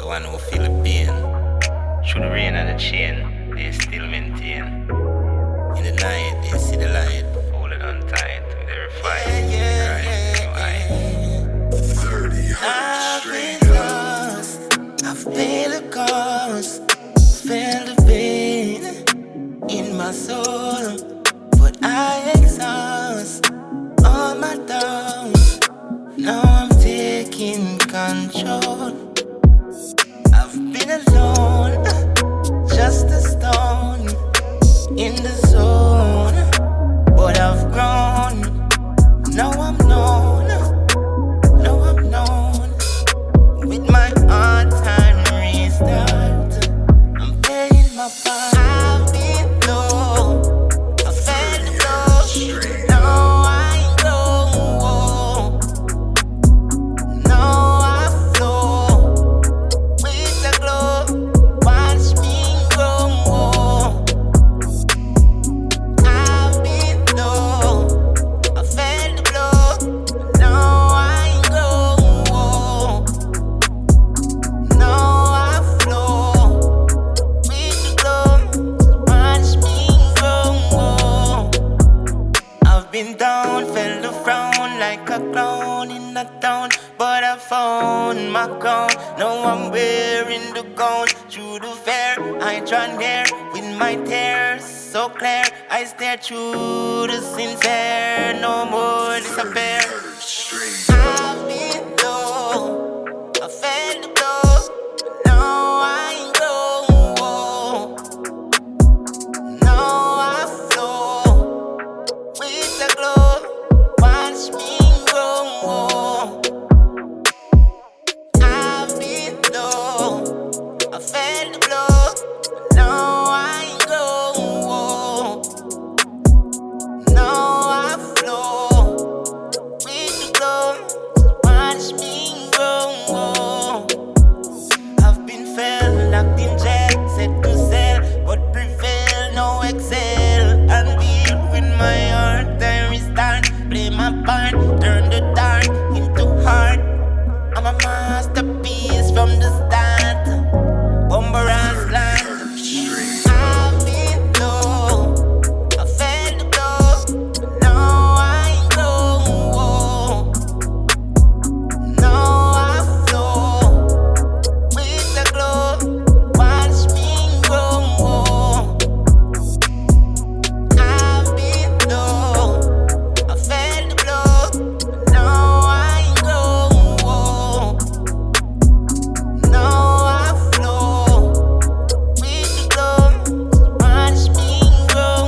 one who feel the pain. Through the rain and the chain, they still maintain. In the night, they see the light, hold it on tight. They refine, I've been lost, I've paid the cost, felt the pain in my soul, but I exhaust all my doubts. Now I'm taking control. I've been alone, just a stone in the zone, but I've grown. Now I'm known, now I'm known. With my all-time restart, I'm playing my part. I've been low, I felt low. Now I go, now I flow with the glow. Watch me grow. I've been low, I felt the blow. Now I go, now I flow with the glow. Watch me grow. I've been down, felt the frown like a clown in a town, but I found my crown. Now I'm wearing the gown through the fair. I draw near with my tears so clear. I stare through the sincere. No more disappear. I've been low, I felt the blow. Now I go, now I flow with the glow. Watch me grow. I've been low, I felt the blow. Now I go, now I flow with the glow. Watch me grow. I've been fell, locked in jail, set to sell, but prevail, no excel. Unveil with my heart, I restart, play my part, turn the dark into heart. I'm a masterpiece from the start, Bomber's land. I've been low, I felt the blow. Now I go, now I flow with the glow. Watch me grow. I've been low, I felt the blow. Now I go, now I flow with the glow. Watch me grow.